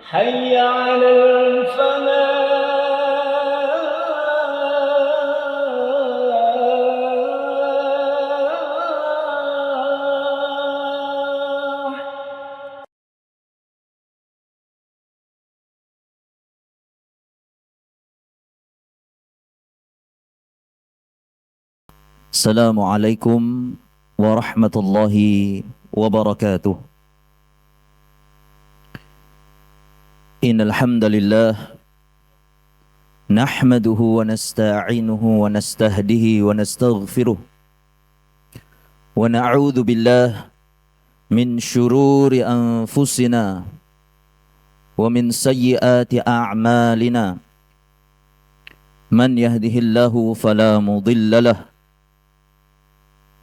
حي على الفلاح. Assalamualaikum warahmatullahi wabarakatuh. Innal hamdalillah nahmaduhu wa nasta'inuhu wa nastahdihi wa nastaghfiruh wa na'udzu billah min syururi anfusina wa min sayyiati a'malina. Man yahdihillahu fala mudilla lahu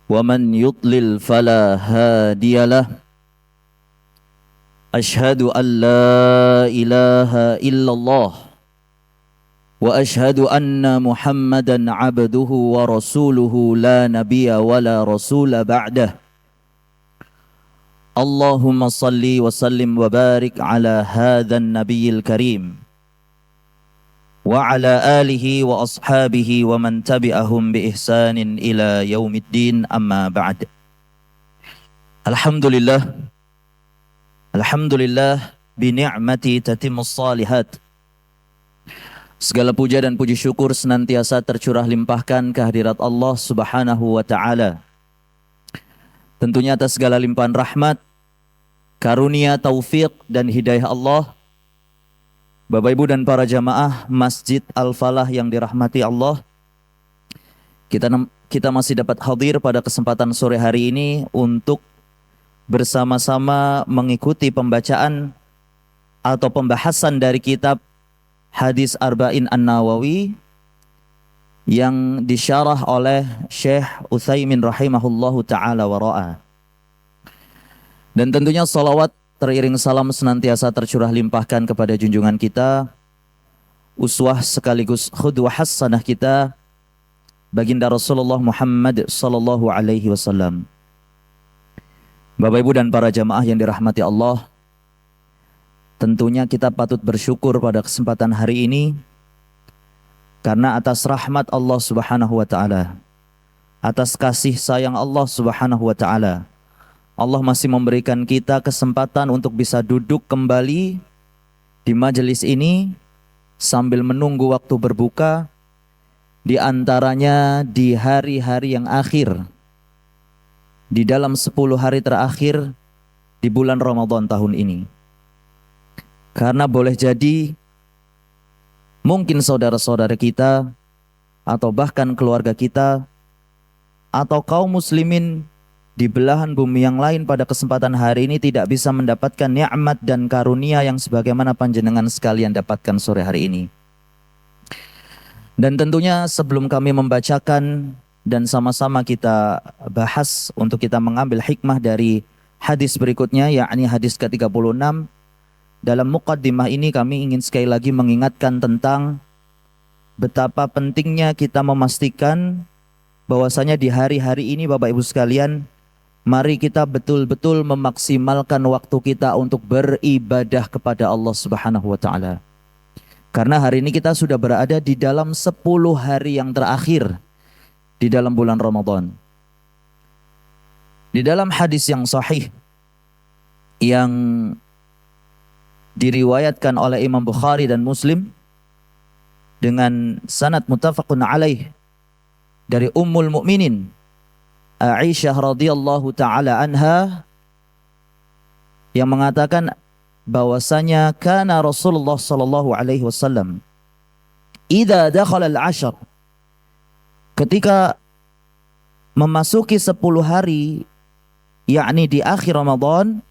wa man yudlil fala hadiya lahu. Ashhadu an la ilaha illallah wa ashhadu anna Muhammadan abduhu wa rasuluhu la nabiyya wa la rasula ba'dah. Allahumma salli wa sallim wa barik ala hadzal nabiyil karim wa ala alihi wa ashabihi wa man tabi'ahum bi ihsanin ila yaumiddin, amma ba'd. Alhamdulillah bi ni'mati tatimmus shalihat. Segala puja dan puji syukur senantiasa tercurah limpahkan kehadirat Allah Subhanahu wa taala. Tentunya atas segala limpahan rahmat, karunia, taufik dan hidayah Allah. Bapak Ibu dan para jamaah Masjid Al-Falah yang dirahmati Allah, kita masih dapat hadir pada kesempatan sore hari ini untuk bersama-sama mengikuti pembacaan atau pembahasan dari kitab Hadis Arba'in An-Nawawi yang disyarah oleh Syekh Utsaimin rahimahullahu ta'ala wa ra'ah. Dan tentunya salawat teriring salam senantiasa tercurah limpahkan kepada junjungan kita, uswah sekaligus khudwah hasanah kita, baginda Rasulullah Muhammad sallallahu alaihi wasallam. Bapak Ibu dan para jamaah yang dirahmati Allah, tentunya kita patut bersyukur pada kesempatan hari ini karena atas rahmat Allah Subhanahu wa taala, atas kasih sayang Allah Subhanahu wa taala, Allah masih memberikan kita kesempatan untuk bisa duduk kembali di majelis ini sambil menunggu waktu berbuka, di antaranya di hari-hari yang akhir, di dalam 10 hari terakhir di bulan Ramadan tahun ini. Karena boleh jadi mungkin saudara-saudara kita atau bahkan keluarga kita atau kaum muslimin di belahan bumi yang lain pada kesempatan hari ini tidak bisa mendapatkan nikmat dan karunia yang sebagaimana panjenengan sekalian dapatkan sore hari ini. Dan tentunya sebelum kami membacakan dan sama-sama kita bahas untuk kita mengambil hikmah dari hadis berikutnya, yakni hadis ke-36. Dalam muqaddimah ini kami ingin sekali lagi mengingatkan tentang betapa pentingnya kita memastikan bahwasanya di hari-hari ini Bapak Ibu sekalian, mari kita betul-betul memaksimalkan waktu kita untuk beribadah kepada Allah Subhanahu wa taala. Karena hari ini kita sudah berada di dalam 10 hari yang terakhir di dalam bulan Ramadan. Di dalam hadis yang sahih yang diriwayatkan oleh Imam Bukhari dan Muslim dengan sanad muttafaqun alaih dari Ummul Mukminin Aisyah radhiyallahu taala anha yang mengatakan bahwasanya kana Rasulullah sallallahu alaihi wasallam idza dakhala al-ashr, ketika memasuki 10 hari yakni di akhir Ramadan,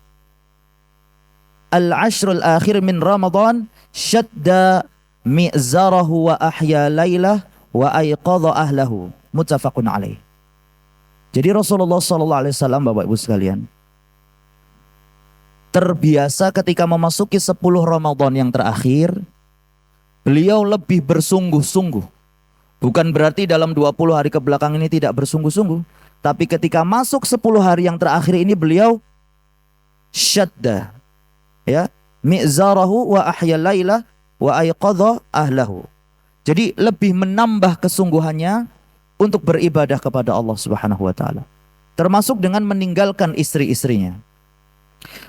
al-ashrul akhir min Ramadan, syadda mi'zarahu wa ahya laylah wa ayqadha ahlahu, muttafaqun alaih. Jadi Rasulullah SAW, Bapak Ibu sekalian, terbiasa ketika memasuki 10 Ramadan yang terakhir, beliau lebih bersungguh-sungguh. Bukan berarti dalam 20 hari ke belakang ini tidak bersungguh-sungguh, tapi ketika masuk 10 hari yang terakhir ini beliau syadda, ya, mi'zarahu wa ahya laila wa ayqadha ahlahu. Jadi lebih menambah kesungguhannya untuk beribadah kepada Allah Subhanahu wa taala. Termasuk dengan meninggalkan istri-istrinya.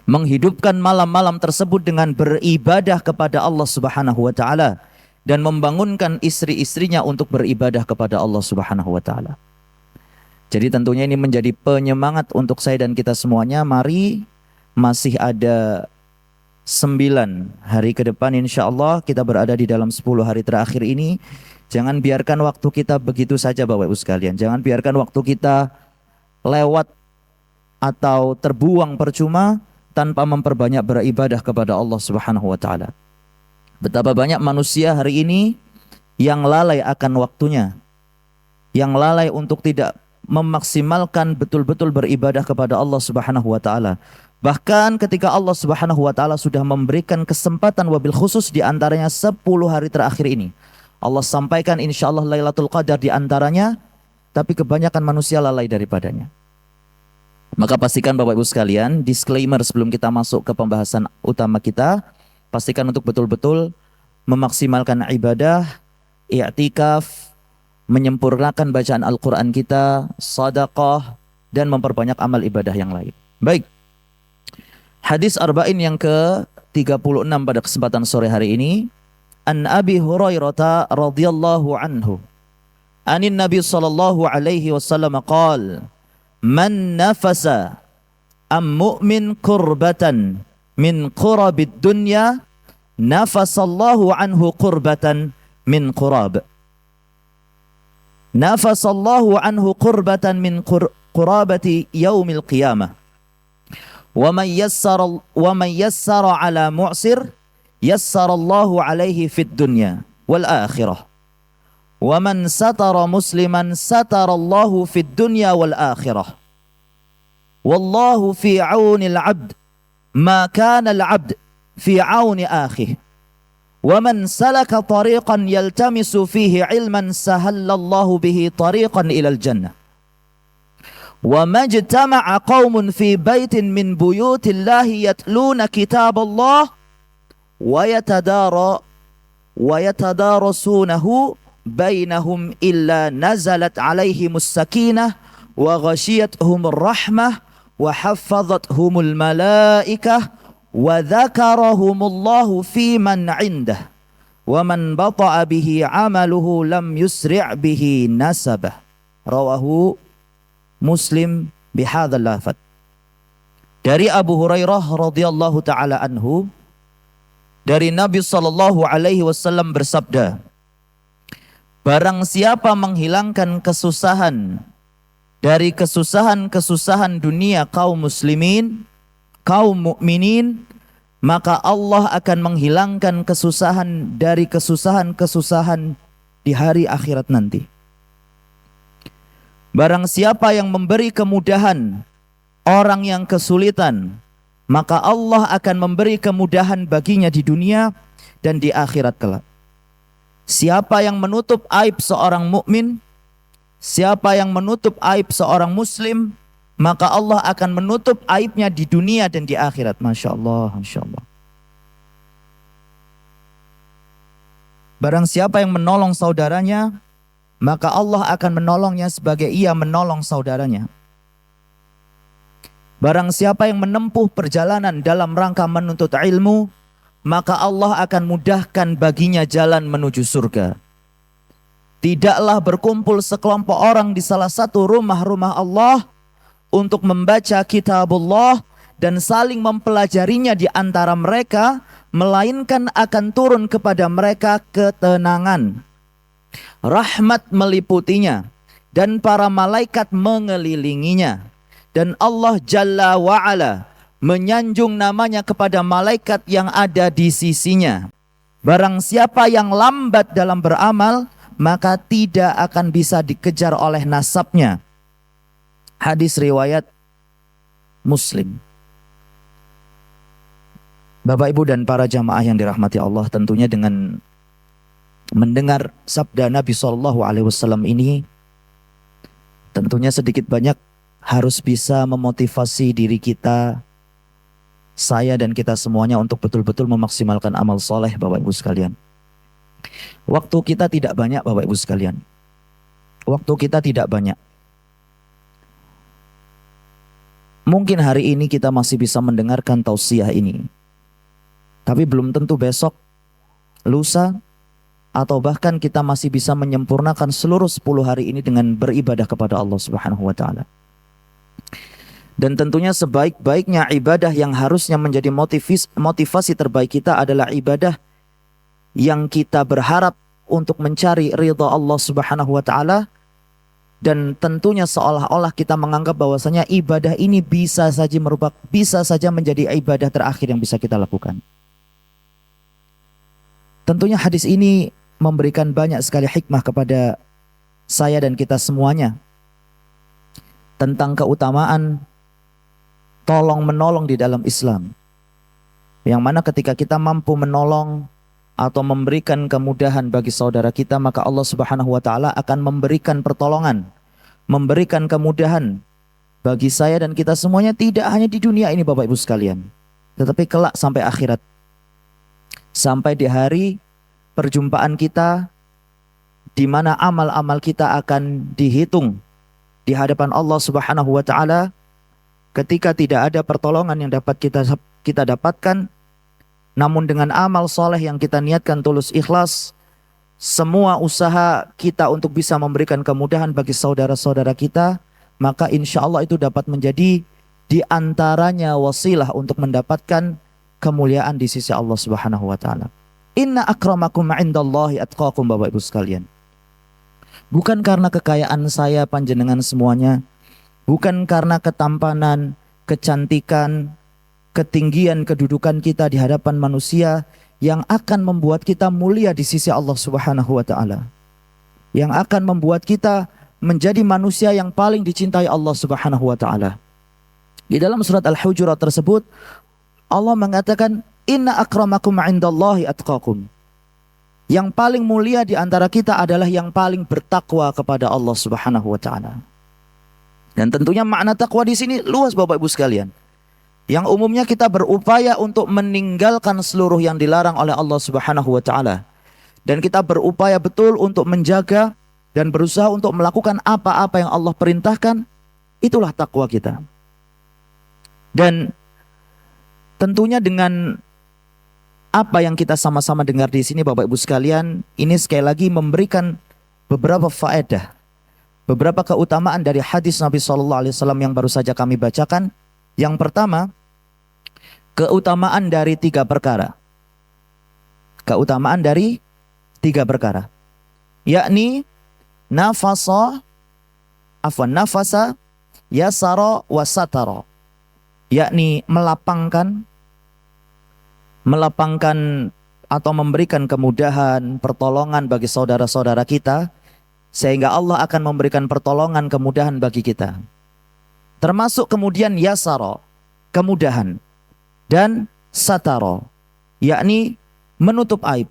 Menghidupkan malam-malam tersebut dengan beribadah kepada Allah Subhanahu wa taala dan membangunkan istri-istrinya untuk beribadah kepada Allah Subhanahu wa taala. Jadi tentunya ini menjadi penyemangat untuk saya dan kita semuanya. Mari, masih ada 9 hari ke depan insya Allah kita berada di dalam 10 hari terakhir ini. Jangan biarkan waktu kita begitu saja Bapak Ibu sekalian. Jangan biarkan waktu kita lewat atau terbuang percuma tanpa memperbanyak beribadah kepada Allah Subhanahu wa taala. Betapa banyak manusia hari ini yang lalai akan waktunya. Yang lalai untuk tidak memaksimalkan betul-betul beribadah kepada Allah Subhanahu wa taala. Bahkan ketika Allah Subhanahu wa taala sudah memberikan kesempatan wabil khusus di antaranya 10 hari terakhir ini. Allah sampaikan insyaallah Lailatul Qadar di antaranya, tapi kebanyakan manusia lalai daripadanya. Maka pastikan Bapak Ibu sekalian, disclaimer sebelum kita masuk ke pembahasan utama kita, pastikan untuk betul-betul memaksimalkan ibadah, i'tikaf, menyempurnakan bacaan Al-Qur'an kita, sedekah, dan memperbanyak amal ibadah yang lain. Baik. Hadis arba'in yang ke-36 pada kesempatan sore hari ini. An Abi Hurairah radhiyallahu anhu. Anin Nabi sallallahu alaihi wasallam qaal, "Man nafasa am mu'min kurbatan min qurabid dunya, nafasallahu anhu qurbatan min qurab." Nafasallahu anhu qurbatan min qurabati yaumil qiyamah. وَمَنْ يَسَّرَ عَلَى مُعْسِرٍ يَسَّرَ اللَّهُ عَلَيْهِ فِي الدُّنْيَا وَالْآخِرَةِ وَمَنْ سَتَرَ مُسْلِمًا سَتَرَ اللَّهُ فِي الدُّنْيَا وَالْآخِرَةِ وَاللَّهُ فِي عَوْنِ الْعَبْدِ مَا كَانَ الْعَبْدُ فِي عَوْنِ أَخِيهِ وَمَنْ سَلَكَ طَرِيقًا يَلْتَمِسُ فِيهِ عِلْمًا سَهَلَّ اللَّهُ بِهِ طَرِيقًا إِلَى الْجَنَّةِ وَمَا اجْتَمَعَ قَوْمٌ فِي بَيْتٍ مِّن بُيُوتِ اللَّهِ يَتْلُونَ كِتَابَ اللَّهِ وَيَتَدَارَسُونَهُ بَيْنَهُمْ إِلَّا نَزَلَتْ عَلَيْهِمُ السَّكِينَةُ وَغَشِيَتْهُمُ الرَّحْمَةُ وَحَفَّظَتْهُمُ الْمَلَائِكَةُ وَذَكَرَهُمُ اللَّهُ فِي مَنْ عِنْدَهُ وَمَنْ بَطَأَ بِهِ عَمَلُهُ لَمْ يُسْرِعْ بِهِ نَسَبَهُ. Rawahu Muslim bihadzal lafaz. Dari Abu Hurairah radhiyallahu taala anhu, dari Nabi sallallahu alaihi wasallam bersabda, barang siapa menghilangkan kesusahan dari kesusahan-kesusahan dunia kaum muslimin, kaum mukminin, maka Allah akan menghilangkan kesusahan dari kesusahan-kesusahan di hari akhirat nanti. Barang siapa yang memberi kemudahan orang yang kesulitan, maka Allah akan memberi kemudahan baginya di dunia dan di akhirat kelak. Siapa yang menutup aib seorang mukmin, siapa yang menutup aib seorang muslim, maka Allah akan menutup aibnya di dunia dan di akhirat. Masya Allah, Masya Allah. Barang siapa yang menolong saudaranya, maka Allah akan menolongnya sebagai ia menolong saudaranya. Barang siapa yang menempuh perjalanan dalam rangka menuntut ilmu, maka Allah akan mudahkan baginya jalan menuju surga. Tidaklah berkumpul sekelompok orang di salah satu rumah-rumah Allah untuk membaca kitabullah dan saling mempelajarinya di antara mereka, melainkan akan turun kepada mereka ketenangan. Rahmat meliputinya dan para malaikat mengelilinginya, dan Allah Jalla wa'ala menyanjung namanya kepada malaikat yang ada di sisinya. Barang siapa yang lambat dalam beramal, maka tidak akan bisa dikejar oleh nasabnya. Hadis riwayat Muslim. Bapak Ibu dan para jamaah yang dirahmati Allah, tentunya dengan mendengar sabda Nabi SAW ini, tentunya sedikit banyak harus bisa memotivasi diri kita saya dan kita semuanya untuk betul-betul memaksimalkan amal soleh Bapak Ibu sekalian. Waktu kita tidak banyak Bapak Ibu sekalian. Waktu kita tidak banyak. Mungkin hari ini kita masih bisa mendengarkan tausiah ini. Tapi belum tentu besok, lusa, atau bahkan kita masih bisa menyempurnakan seluruh 10 hari ini dengan beribadah kepada Allah Subhanahu wa taala. Dan tentunya sebaik-baiknya ibadah yang harusnya menjadi motivasi terbaik kita adalah ibadah yang kita berharap untuk mencari ridha Allah Subhanahu wa taala, dan tentunya seolah-olah kita menganggap bahwasanya ibadah ini bisa saja menjadi ibadah terakhir yang bisa kita lakukan. Tentunya hadis ini memberikan banyak sekali hikmah kepada saya dan kita semuanya tentang keutamaan tolong menolong di dalam Islam. Yang mana ketika kita mampu menolong atau memberikan kemudahan bagi saudara kita, maka Allah Subhanahu wa taala akan memberikan pertolongan, memberikan kemudahan bagi saya dan kita semuanya, tidak hanya di dunia ini Bapak Ibu sekalian, tetapi kelak sampai akhirat. Sampai di hari perjumpaan kita, di mana amal-amal kita akan dihitung di hadapan Allah Subhanahu wa taala. Ketika tidak ada pertolongan yang dapat kita dapatkan, namun dengan amal soleh yang kita niatkan tulus ikhlas, semua usaha kita untuk bisa memberikan kemudahan bagi saudara-saudara kita, maka insya Allah itu dapat menjadi di antaranya wasilah untuk mendapatkan kemuliaan di sisi Allah Subhanahu wa taala. Inna akramakum indallahi atqakum Bapak Ibu sekalian. Bukan karena kekayaan saya panjenengan semuanya, bukan karena ketampanan, kecantikan, ketinggian kedudukan kita di hadapan manusia yang akan membuat kita mulia di sisi Allah Subhanahu wa taala. Yang akan membuat kita menjadi manusia yang paling dicintai Allah Subhanahu wa taala. Di dalam surat Al-Hujurat tersebut Allah mengatakan, inna akramakum indallahi atqakum. Yang paling mulia di antara kita adalah yang paling bertakwa kepada Allah Subhanahu wa taala. Dan tentunya makna takwa di sini luas Bapak Ibu sekalian. Yang umumnya kita berupaya untuk meninggalkan seluruh yang dilarang oleh Allah Subhanahu wa taala. Dan kita berupaya betul untuk menjaga dan berusaha untuk melakukan apa-apa yang Allah perintahkan. Itulah takwa kita. Dan tentunya dengan apa yang kita sama-sama dengar di sini Bapak Ibu sekalian, ini sekali lagi memberikan beberapa faedah, beberapa keutamaan dari hadis Nabi SAW yang baru saja kami bacakan. Yang pertama, keutamaan dari 3 perkara. Keutamaan dari 3 perkara. Yakni nafasa, yasara, wasatara. Yakni melapangkan atau memberikan kemudahan, pertolongan bagi saudara-saudara kita, sehingga Allah akan memberikan pertolongan, kemudahan bagi kita. Termasuk kemudian yasara, kemudahan, dan satara, yakni menutup aib.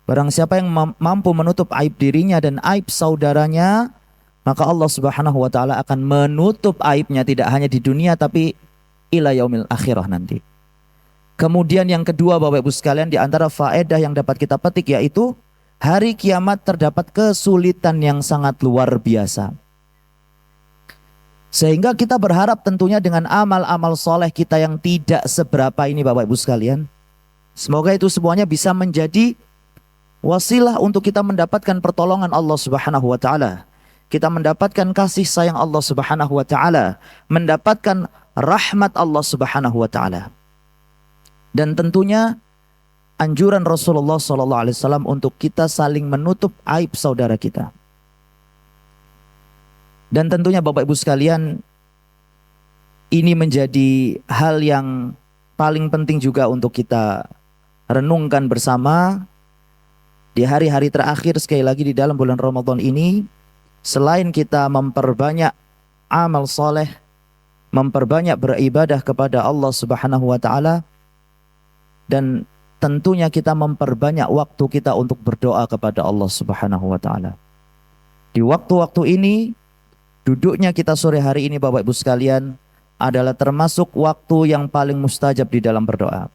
Barang siapa yang mampu menutup aib dirinya dan aib saudaranya, maka Allah Subhanahu wa taala akan menutup aibnya tidak hanya di dunia tapi ila yaumil akhirah nanti. Kemudian yang kedua Bapak Ibu sekalian, di antara faedah yang dapat kita petik yaitu hari kiamat terdapat kesulitan yang sangat luar biasa. Sehingga kita berharap tentunya dengan amal-amal soleh kita yang tidak seberapa ini Bapak Ibu sekalian, semoga itu semuanya bisa menjadi wasilah untuk kita mendapatkan pertolongan Allah Subhanahu wa taala. Kita mendapatkan kasih sayang Allah Subhanahu wa taala, mendapatkan rahmat Allah Subhanahu wa taala. Dan tentunya anjuran Rasulullah SAW untuk kita saling menutup aib saudara kita. Dan tentunya Bapak Ibu sekalian, ini menjadi hal yang paling penting juga untuk kita renungkan bersama di hari-hari terakhir sekali lagi di dalam bulan Ramadan ini. Selain kita memperbanyak amal soleh, memperbanyak beribadah kepada Allah Subhanahu wa taala, dan tentunya kita memperbanyak waktu kita untuk berdoa kepada Allah Subhanahu wa taala. Di waktu-waktu ini, duduknya kita sore hari ini Bapak Ibu sekalian, adalah termasuk waktu yang paling mustajab di dalam berdoa.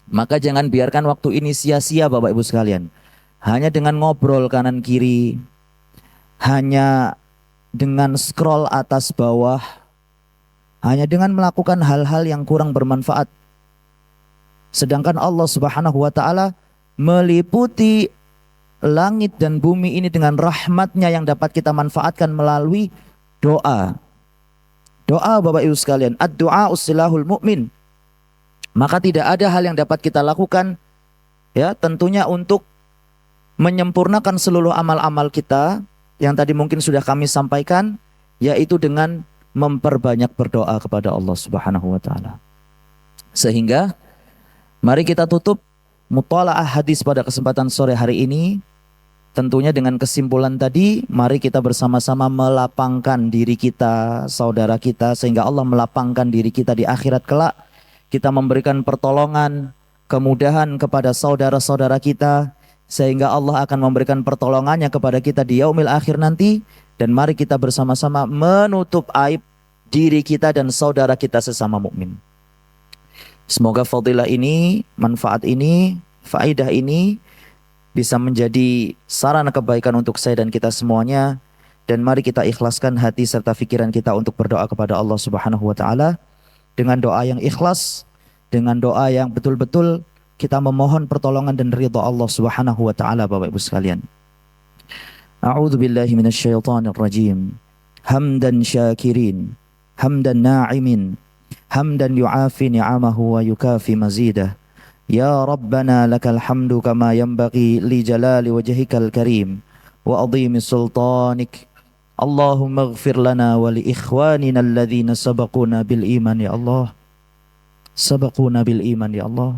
Maka jangan biarkan waktu ini sia-sia Bapak Ibu sekalian. Hanya dengan ngobrol kanan kiri, hanya dengan scroll atas bawah, hanya dengan melakukan hal-hal yang kurang bermanfaat. Sedangkan Allah Subhanahu wa taala meliputi langit dan bumi ini dengan rahmatnya yang dapat kita manfaatkan melalui doa. Doa Bapak Ibu sekalian, ad-du'a ussilahul mu'min. Maka tidak ada hal yang dapat kita lakukan ya tentunya untuk menyempurnakan seluruh amal-amal kita yang tadi mungkin sudah kami sampaikan, yaitu dengan memperbanyak berdoa kepada Allah Subhanahu wa taala. Sehingga mari kita tutup muthala'ah hadis pada kesempatan sore hari ini. Tentunya dengan kesimpulan tadi, mari kita bersama-sama melapangkan diri kita, saudara kita, sehingga Allah melapangkan diri kita di akhirat kelak. Kita memberikan pertolongan, kemudahan kepada saudara-saudara kita, sehingga Allah akan memberikan pertolongannya kepada kita di yaumil akhir nanti. Dan mari kita bersama-sama menutup aib diri kita dan saudara kita sesama mukmin. Semoga fadilah ini, manfaat ini, faedah ini bisa menjadi sarana kebaikan untuk saya dan kita semuanya. Dan mari kita ikhlaskan hati serta pikiran kita untuk berdoa kepada Allah Subhanahu wa taala dengan doa yang ikhlas, dengan doa yang betul-betul kita memohon pertolongan dan ridha Allah Subhanahu wa taala Bapak Ibu sekalian. A'udzu billahi minasyaitonir rajim. Hamdan syakirin, hamdan na'imin, hamdan yu'afi ni'amahu wa yukafi mazidah. Ya Rabbana lakal hamdu kama yanbaghi li jalali wajhikal karim wa adhimi sultanik. Allahumma ighfir lana wa li ikhwanina alladhina sabaquna bil iman ya Allah. Sabaquna bil iman ya Allah.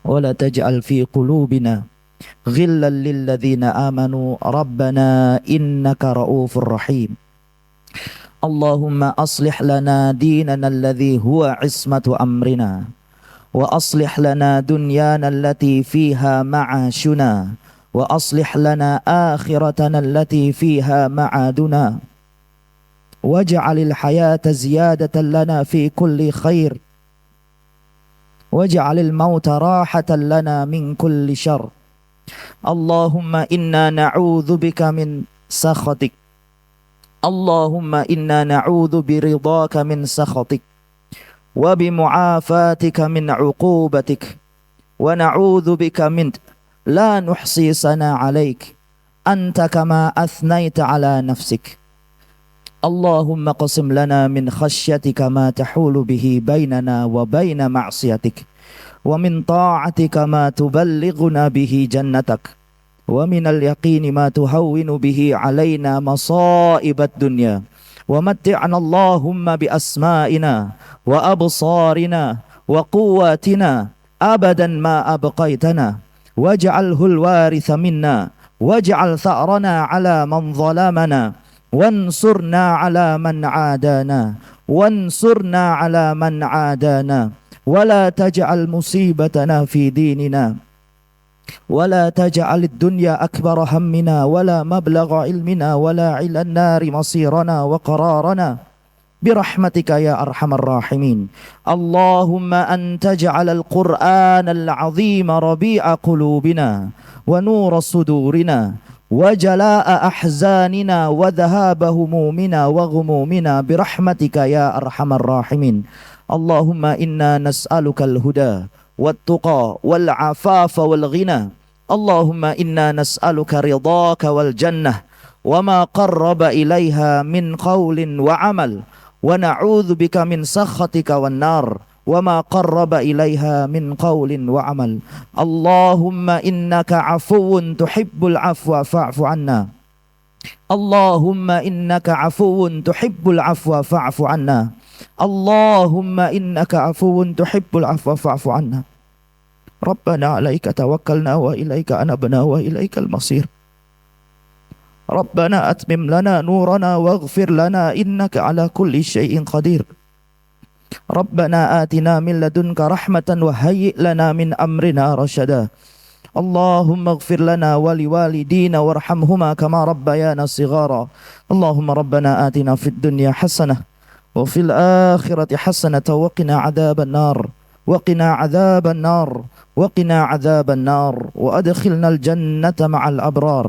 Wa la taj'al fi qulubina ghillan lil ladzina amanu rabbana innaka ra'ufur rahim. Allahumma aslih lana dinana alladhi huwa ismatu amrina. وأصلح لنا دنيانا التي فيها معاشنا وأصلح لنا آخرتنا التي فيها معادنا واجعل الحياة زيادة لنا في كل خير واجعل الموت راحة لنا من كل شر اللهم إنا نعوذ بك من سخطك اللهم إنا نعوذ برضاك من سخطك وبمعافاتك من عقوبتك ونعوذ بك من لا نحصي ثناء عليك أنت كما أثنيت على نفسك اللهم قسم لنا من خشيتك ما تحول به بيننا وبين معصيتك ومن طاعتك ما تبلغنا به جنتك ومن اليقين ما تهون به علينا مصائب الدنيا ومتعنا اللهم بأسمائنا وأبصارنا وقواتنا أبدا ما أبقيتنا واجعله الوارث منا واجعل ثأرنا على من ظلمنا وانصرنا على من عادانا وانصرنا على من عادانا ولا تجعل مصيبتنا في ديننا ولا تجعل الدنيا أكبر همنا ولا مبلغ علمنا ولا إلى النار مصيرنا وقرارنا برحمتك يا أرحم الراحمين اللهم أن تجعل القرآن العظيم ربيع قلوبنا ونور صدورنا وجلاء أحزاننا وذهاب همومنا وغمومنا برحمتك يا أرحم الراحمين اللهم إنا نسألك الهدى والتقى والعفاف والغنى اللهم إنا نسألك رضاك والجنة وما قرب إليها من قول وعمل ونعوذ بك من سخطك والنار وما قرب إليها من قول وعمل اللهم إنك عفو تحب العفو فاعف عنا اللهم إنك عفو تحب العفو فاعف عنا اللهم إنك عفو تحب العفو فاعف عنا ربنا عليك توكلنا وإليك أنبنا وإليك المصير ربنا أتمم لنا نورنا واغفر لنا إنك على كل شيء قدير ربنا آتنا من لدنك رحمة وهيئ لنا من أمرنا رشدا اللهم اغفر لنا ولوالدينا وارحمهما كما ربيانا صغارا اللهم ربنا آتنا في الدنيا حسنة وفي الآخرة حسنة وقنا عذاب النار وقنا عذاب النار وقنا عذاب النار وأدخلنا الجنة مع الأبرار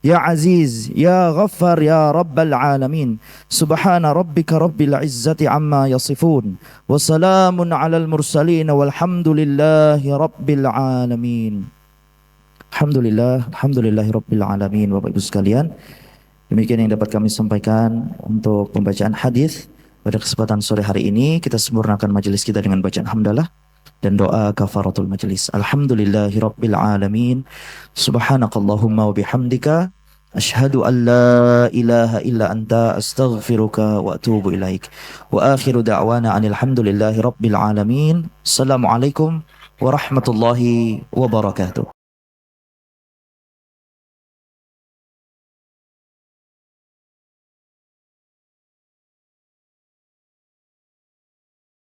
يا عزيز يا غفار يا رب العالمين سبحان ربك رب العزة عما يصفون وسلام على المرسلين والحمد لله رب العالمين. Alhamdulillah Rabbil Alamin. Bapak Ibu sekalian, demikian yang dapat kami sampaikan untuk pembacaan hadis pada kesempatan sore hari ini. Kita sempurnakan majelis kita dengan bacaan hamdalah dan doa kafaratul majelis. Alhamdulillahi Rabbil Alamin. Subhanakallahumma wa bihamdika asyhadu an la ilaha illa anta astaghfiruka wa atubu ilaik. Wa akhiru da'wana anil hamdulillahi Rabbil Alamin. Assalamualaikum warahmatullahi wabarakatuh.